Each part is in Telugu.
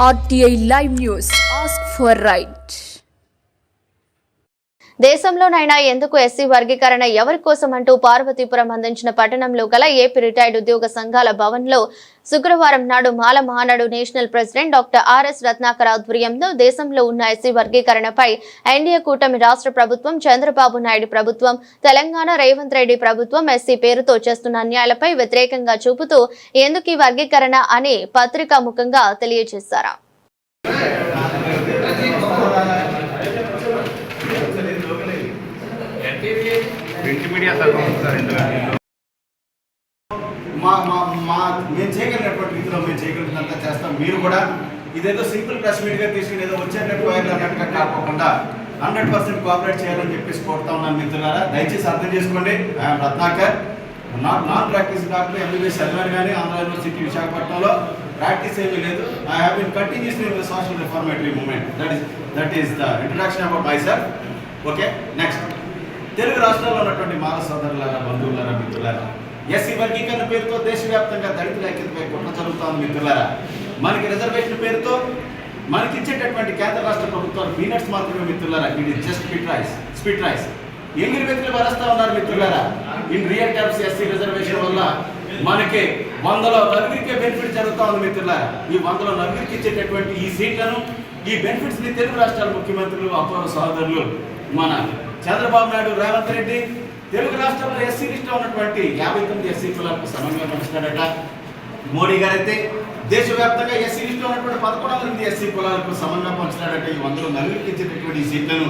RTI Live News. Ask for right. దేశంలోనైనా ఎందుకు ఎస్సీ వర్గీకరణ ఎవరి కోసం అంటూ పార్వతీపురం అందించిన పట్టణంలో గల ఏపీ రిటైర్డ్ ఉద్యోగ సంఘాల భవన్లో శుక్రవారం నాడు Mala Mahanadu national president doctor RS Ratnakar ఆధ్వర్యంలో దేశంలో ఉన్న ఎస్సీ వర్గీకరణపై ఎన్డీఏ కూటమి రాష్ట్ర ప్రభుత్వం, చంద్రబాబు నాయుడు ప్రభుత్వం, తెలంగాణ రేవంత్ రెడ్డి ప్రభుత్వం ఎస్సీ పేరుతో చేస్తున్న అన్యాయాలపై వ్యతిరేకంగా చూపుతూ ఎందుకు ఈ వర్గీకరణ అని పత్రికా ముఖంగా తెలియజేశారు. మేము చేయగలిగినటువంటి రీతిలో మేము చేయగలిగినంత చేస్తాం. మీరు కూడా ఇదేదో సింపుల్ ప్రెస్ మీట్గా తీసుకుని ఏదో వచ్చేటట్టు వైర్లు అన్నట్టుగా కాకుండా 100% కోఆపరేట్ చేయాలని చెప్పేసి కోరుతా ఉన్నాను మిత్రులారా. దయచేసి అర్థం చేసుకోండి. I'm Ratnakar, non practice doctor, MBBS చదివాను కానీ ఆంధ్ర యూనివర్సిటీ విశాఖపట్నంలో ప్రాక్టీస్ ఏమీ లేదు. I have been continuously in the social reformatory movement. That is the introduction about myself. Okay, next. Telugu రాష్ట్రాల్లో ఉన్నటువంటి మాల సోదరులారా, బంధువులారా, మిత్రులారా, ఎస్సీ వర్గీకరణ పేరుతో దేశవ్యాప్తంగా దళితుల ఐక్యతపై కుట్ర జరుగుతోంది మిత్రులారా. మనకి రిజర్వేషన్ పేరుతో మనకి ఇచ్చేటటువంటి కేంద్ర రాష్ట్ర ప్రభుత్వాలు పీనట్స్ మాత్రమే మిత్రులారా. ఇది జస్ట్ స్పీట్ రైస్. ఎంగిలి వ్యక్తులు వరస్తా ఉన్నారు మిత్రులారా. In real terms SC reservation వల్ల మనకి 100లో నలుగురికే బెనిఫిట్ జరుగుతూ ఉంది మిత్రులారా. ఈ 100లో నలుగురికి ఇచ్చేటటువంటి ఈ సీట్లను, ఈ బెనిఫిట్స్ ని తెలుగు రాష్ట్రాల ముఖ్యమంత్రులు, అపూర్వ సహోదరులు మన చంద్రబాబు నాయుడు, రేవంత్ రెడ్డి తెలుగు రాష్ట్రాల్లో ఎస్సీ లిస్టులో ఉన్నటువంటి 59 ఎస్సీ కులాలకు సమంగా పంచుతాడట. మోడీ గారు అయితే దేశవ్యాప్తంగా ఎస్సీ లిస్టులో ఉన్నటువంటి 11 ఎస్సీ కులాలకు సమంగా పంచుతాడట. ఈ 100లో నలుగురికి ఇచ్చేటటువంటి సీట్లను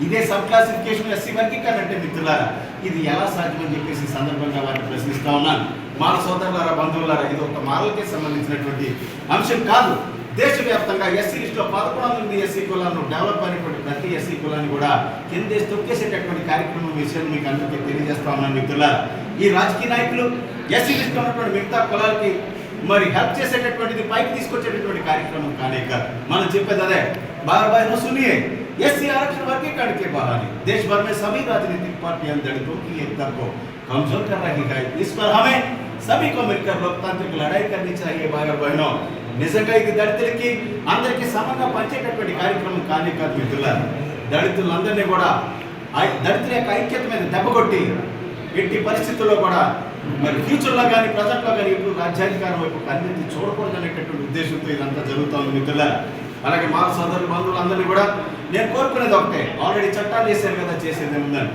ఇదే సబ్ క్లాసిఫికేషన్ ఎస్సీ వర్గీకరణ అంటే మిత్రులారా, ఇది ఎలా సాధ్యమని చెప్పేసి సందర్భంగా వారిని ప్రశ్నిస్తా ఉన్నాను. మాల సోదరులారా, బంధువులారా, ఇది ఒక మాలకే సంబంధించినటువంటి అంశం కాదు. దేశవ్యాప్తంగా ఎస్సీ లిస్టులో 11 ఎస్సీ కులాలను డెవలప్ అయినటువంటి ప్రతి ఎస్సీ కులాన్ని కూడా కిందేసి తొక్కేసేటటువంటి కార్యక్రమం విషయాన్ని మీకు అందరికీ తెలియజేస్తా ఉన్నాను మిత్రులారా. ఈ రాజకీయ నాయకులు ఎస్సీ లిస్టులో ఉన్నటువంటి మిగతా కులాలకి మరి హెల్ప్ చేసేటటువంటిది, పైకి తీసుకొచ్చేటటువంటి కార్యక్రమం కానే కాదు. మనం చెప్పేది అదే, బార్ బాయ్ ను సునియే, एससी आरक्षण वर्गीकरण के बहाने देश भर में सभी राजनीतिक पार्टियां दलितों की एकता को कमजोर कर रही है. इस पर हमें सभी को मिलकर लोकतांत्रिक लड़ाई करनी चाहिए. भाई और बहनों, నిజంగా ఇది దళితులకి అందరికీ సమంగా పంచేటటువంటి కార్యక్రమం కానీ కాదు మిత్రులారా. దళితులందరినీ కూడా దళితుల యొక్క ఐక్యత మీద దెబ్బకొట్టి ఎట్టి పరిస్థితుల్లో కూడా మరి ఫ్యూచర్లో కానీ ప్రజెంట్లో కానీ ఇప్పుడు రాజ్యాధికారం వైపు కన్నెత్తి చూడకూడదు అనేటటువంటి ఉద్దేశంతో ఇదంతా జరుగుతోంది మిత్రులారా. అలాగే మా సోదరులు, బంధువులందరినీ కూడా నేను కోరుకునేది ఒకటే, ఆల్రెడీ చట్టాలు చేశారు కదా, చేసేది ఉందని.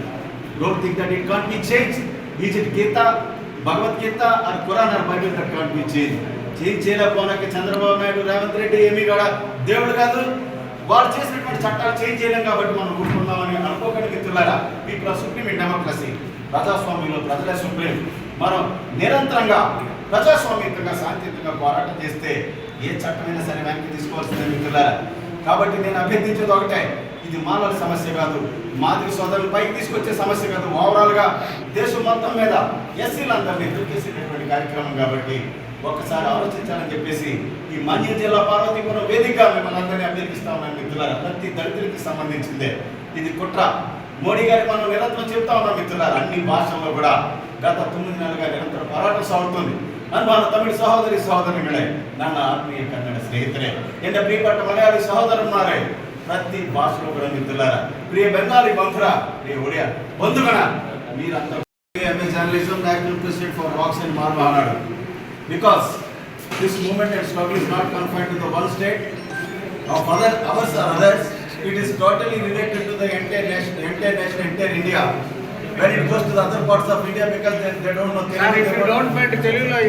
Don't think that it can't be change. Is it Gita, Bhagavad Gita or Quran or Bible that can't be change చేయలేకపోనాక చంద్రబాబు నాయుడు, రేవంత్ రెడ్డి ఏమీ కూడా దేవుడు కాదు. వాళ్ళు చేసినటువంటి చట్టాలు చేంజ్ చేయలేం కాబట్టి మనం ఊరుకుందామని అనుకోకండి మిత్రులారా. People are supreme in democracy. ప్రజాస్వామ్యంలో ప్రజలే సుప్రీం. మనం నిరంతరంగా ప్రజాస్వామ్యంగా శాంతియుతంగా పోరాటం చేస్తే ఏ చట్టమైనా సరే వెనక్కి తీసుకోవాల్సిందే మిత్రులారా. కాబట్టి నేను అభ్యర్థించేది ఒకటే, ఇది మానవ సమస్య కాదు, మాదిరి సోదరులు పైకి తీసుకొచ్చే సమస్య కాదు. ఓవరాల్గా దేశం మొత్తం మీద ఎస్సీలందరినీ దొరికేసేటటువంటి కార్యక్రమం కాబట్టి ఒక్కసారి ఆలోచించాలని చెప్పేసి ఈ మంజీ జిల్లా పార్వతీపురం వేదికగా మిమ్మల్ని అందరినీ అభ్యర్థిస్తా ఉన్నాను మిత్రులారా. ప్రతి దళితులకి సంబంధించిందే ఇది కుట్ర. మోడీ గారి మనం నిరంతరం చెప్తా ఉన్నాం మిత్రులారా. అన్ని భాషల్లో కూడా గత 9 నెలలుగా నిరంతర పోరాటం సాగుతుంది. ಅನ್ಬಾನ ತಮಿಳು ಸಹೋದರಿ ಸಹೋದರಿಗಳೇ, ನನ್ನ ಆತ್ಮೀಯ ಕನ್ನಡ ಸ್ನೇಹಿತರೆ, ಎನ್ನ ಪ್ರಿಯಪಟ್ಟ ಮಲಯಾಳಿ ಸಹೋದರನ್ನಾರೇ, ಪ್ರತಿ ಭಾಷೆಗಳು ಕೂಡ ಮಿತ್ರಲಾರ, ಪ್ರಿಯ ಬೆಂಗಾಲಿ ಬಂಧುರ, ಪ್ರಿಯ ಒಡಿಯ ಬಂಧುಗಣ, మీరంతా MA journalism national president for Rocks and Mar Mahanadu. Because this movement and struggle is not confined to the one state of ours or others. It is totally related to the entire nation, entire India. When it goes to the other parts of India, because they don't know Telugu. And if you don't find Telugu,